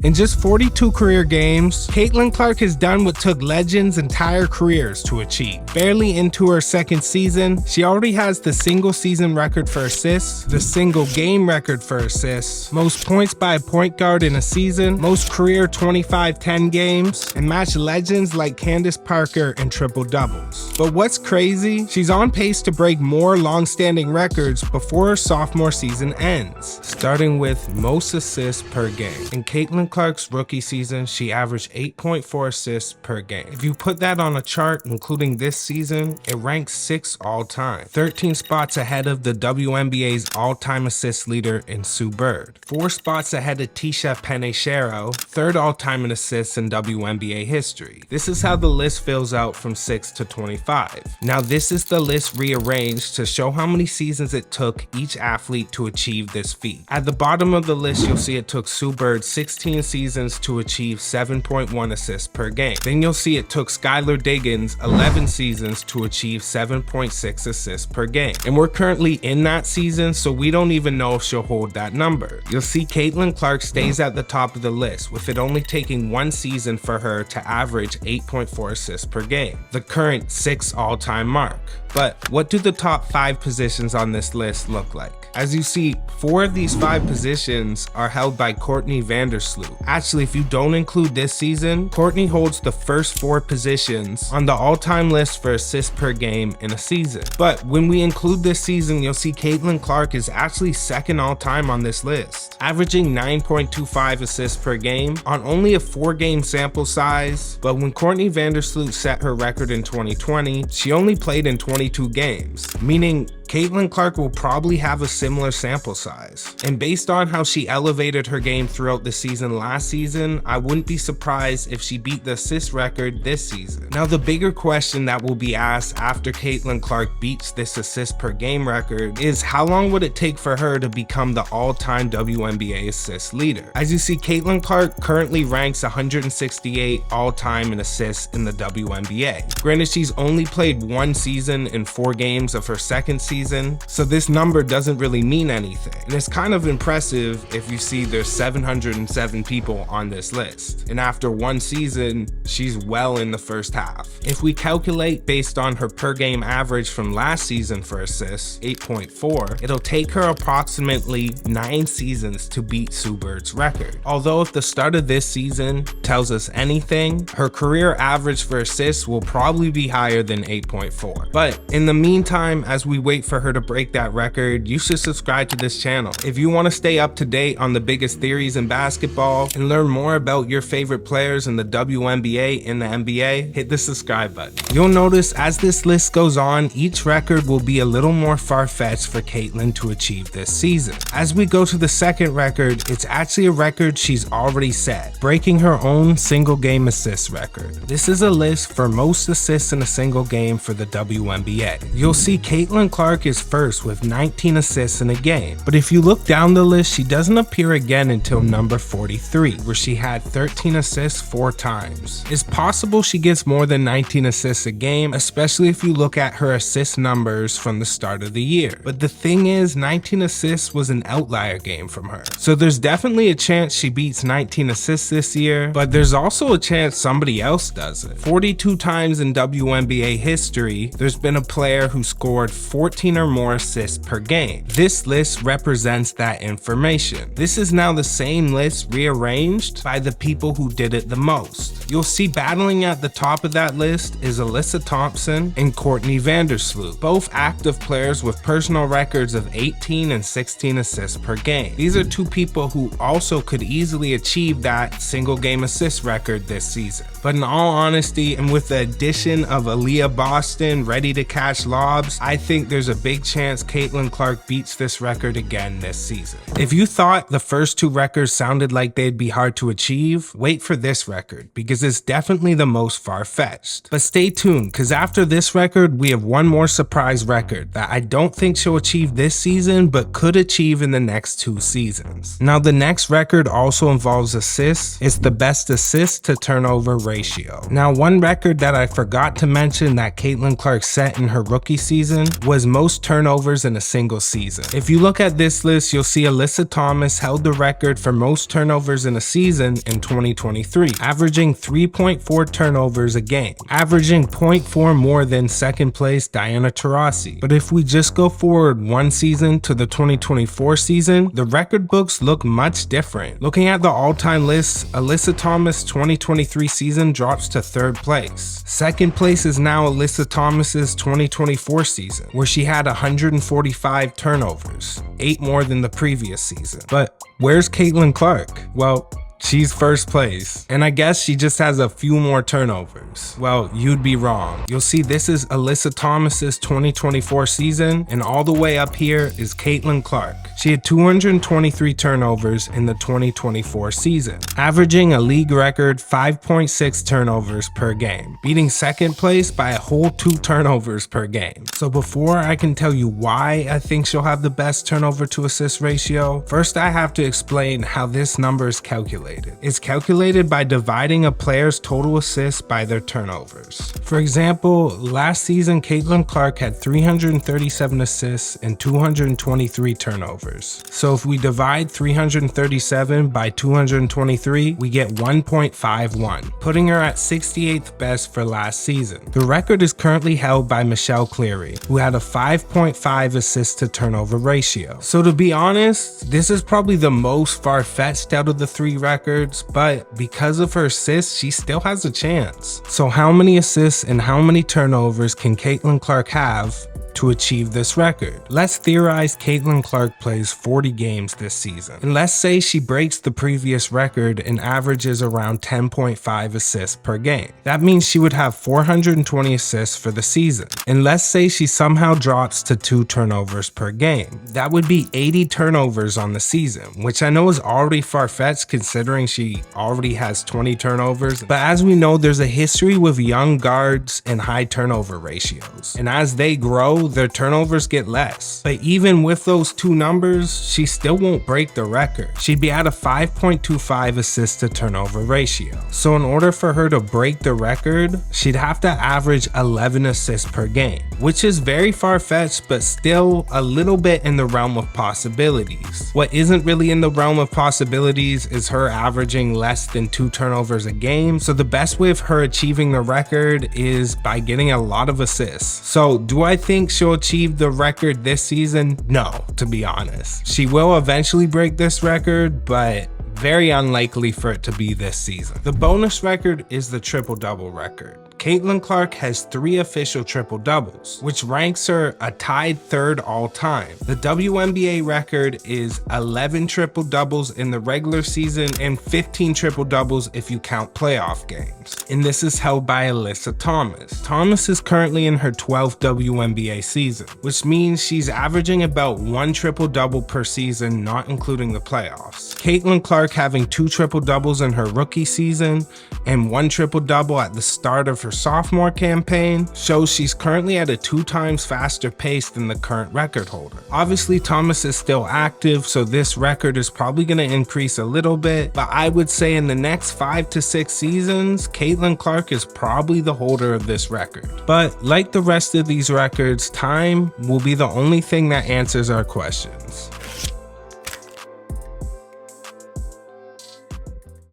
In just 42 career games, Caitlin Clark has done what took legends' entire careers to achieve. Barely into her second season, she already has the single season record for assists, the single game record for assists, most points by a point guard in a season, most career 25-10 games, and matched legends like Candace Parker in triple doubles. But what's crazy, she's on pace to break more long-standing records before her sophomore season ends, starting with most assists per game. In Caitlin Clark's rookie season, she averaged 8.4 assists per game. If you put that on a chart, including this season, it ranks 6th all-time, 13 spots ahead of the WNBA's all-time assist leader in Sue Bird, 4 spots ahead of Tisha Penicheiro, 3rd all-time in assists in WNBA history. This is how the list fills out from 6 to 25. Now this is the list rearranged to show how many seasons it took each athlete to achieve this feat. At the bottom of the list, you'll see it took Sue Bird 16 seasons to achieve 7.1 assists per game. Then you'll see it took Skylar Diggins 11 seasons to achieve 7.6 assists per game. And we're currently in that season, so we don't even know if she'll hold that number. You'll see Caitlin Clark stays at the top of the list, with it only taking 1 season for her to average 8.4 assists per game, the current 6th all-time mark. But what do the top 5 positions on this list look like? As you see, 4 of these 5 positions are held by Courtney Vandersloot. Actually, if you don't include this season, Courtney holds the first 4 positions on the all-time list for assists per game in a season. But when we include this season, you'll see Caitlin Clark is actually 2nd all-time on this list, averaging 9.25 assists per game on only a 4-game sample size. But when Courtney Vandersloot set her record in 2020, she only played in 22 games, meaning Caitlin Clark will probably have a similar sample size. And based on how she elevated her game throughout the season last season, I wouldn't be surprised if she beat the assist record this season. Now the bigger question that will be asked after Caitlin Clark beats this assist per game record is how long would it take for her to become the all-time WNBA assist leader? As you see, Caitlin Clark currently ranks 168 all-time in assists in the WNBA. Granted, she's only played 1 season in 4 games of her second season, so this number doesn't really mean anything. And it's kind of impressive if you see there's 707 people on this list, and after 1 season, she's well in the first half. If we calculate based on her per game average from last season for assists, 8.4, it'll take her approximately 9 seasons to beat Sue Bird's record. Although if the start of this season tells us anything, her career average for assists will probably be higher than 8.4. But in the meantime, as we wait for her to break that record, you should subscribe to this channel. If you want to stay up to date on the biggest theories in basketball and learn more about your favorite players in the WNBA and the NBA, hit the subscribe button. You'll notice as this list goes on, each record will be a little more far-fetched for Caitlin to achieve this season. As we go to the second record, it's actually a record she's already set, breaking her own single game assist record. This is a list for most assists in a single game for the WNBA. You'll see Caitlin Clark is first with 19 assists in a game, but if you look down the list, she doesn't appear again until number 43, where she had 13 assists 4 times. It's possible she gets more than 19 assists a game, especially if you look at her assist numbers from the start of the year. But the thing is, 19 assists was an outlier game from her, so there's definitely a chance she beats 19 assists this year, but there's also a chance somebody else does it. 42 times in WNBA history, there's been a player who scored 14 or more assists per game. This list represents that information. This is now the same list rearranged by the people who did it the most. You'll see battling at the top of that list is Alyssa Thompson and Courtney Vandersloot, both active players with personal records of 18 and 16 assists per game. These are 2 people who also could easily achieve that single game assist record this season. But in all honesty, and with the addition of Aaliyah Boston ready to catch lobs, I think there's a big chance Caitlin Clark beats this record again this season. If you thought the first 2 records sounded like they'd be hard to achieve, wait for this record, because it's definitely the most far-fetched. But stay tuned, because after this record, we have one more surprise record that I don't think she'll achieve this season, but could achieve in the next 2 seasons. Now the next record also involves assists. It's the best assist to turnover ratio. Now one record that I forgot to mention that Caitlin Clark set in her rookie season was most most turnovers in a single season. If you look at this list, you'll see Alyssa Thomas held the record for most turnovers in a season in 2023, averaging 3.4 turnovers a game, averaging 0.4 more than second place Diana Taurasi. But if we just go forward one season to the 2024 season, the record books look much different. Looking at the all-time list, Alyssa Thomas' 2023 season drops to 3rd place. Second place is now Alyssa Thomas's 2024 season, where she had 145 turnovers, 8 more than the previous season. But where's Caitlin Clark? Well, she's 1st place, and I guess she just has a few more turnovers. Well, you'd be wrong. You'll see this is Alyssa Thomas's 2024 season, and all the way up here is Caitlin Clark. She had 223 turnovers in the 2024 season, averaging a league record 5.6 turnovers per game, beating 2nd place by a whole 2 turnovers per game. So before I can tell you why I think she'll have the best turnover to assist ratio, first I have to explain how this number is calculated. It's calculated by dividing a player's total assists by their turnovers. For example, last season Caitlin Clark had 337 assists and 223 turnovers. So if we divide 337 by 223, we get 1.51, putting her at 68th best for last season. The record is currently held by Michelle Cleary, who had a 5.5 assist to turnover ratio. So to be honest, this is probably the most far-fetched out of the 3 records, but because of her assists, she still has a chance. So how many assists and how many turnovers can Caitlin Clark have to achieve this record? Let's theorize Caitlin Clark plays 40 games this season, and let's say she breaks the previous record and averages around 10.5 assists per game. That means she would have 420 assists for the season, and let's say she somehow drops to 2 turnovers per game. That would be 80 turnovers on the season, which I know is already far-fetched considering she already has 20 turnovers, but as we know, there's a history with young guards and high turnover ratios, and as they grow, their turnovers get less. But even with those 2 numbers, she still won't break the record. She'd be at a 5.25 assist to turnover ratio. So in order for her to break the record, she'd have to average 11 assists per game, which is very far-fetched, but still a little bit in the realm of possibilities. What isn't really in the realm of possibilities is her averaging less than 2 turnovers a game. So the best way of her achieving the record is by getting a lot of assists. So do I think she'll achieve the record this season? No, to be honest. She will eventually break this record, but very unlikely for it to be this season. The bonus record is the triple-double record. Caitlin Clark has 3 official triple-doubles, which ranks her a tied 3rd all-time. The WNBA record is 11 triple-doubles in the regular season and 15 triple-doubles if you count playoff games. And this is held by Alyssa Thomas. Thomas is currently in her 12th WNBA season, which means she's averaging about 1 triple-double per season, not including the playoffs. Caitlin Clark having 2 triple-doubles in her rookie season and 1 triple-double at the start of her sophomore campaign shows she's currently at a 2 times faster pace than the current record holder. Obviously, Thomas is still active, so this record is probably going to increase a little bit, but I would say in the next 5 to 6 seasons, Caitlin Clark is probably the holder of this record. But like the rest of these records, time will be the only thing that answers our questions.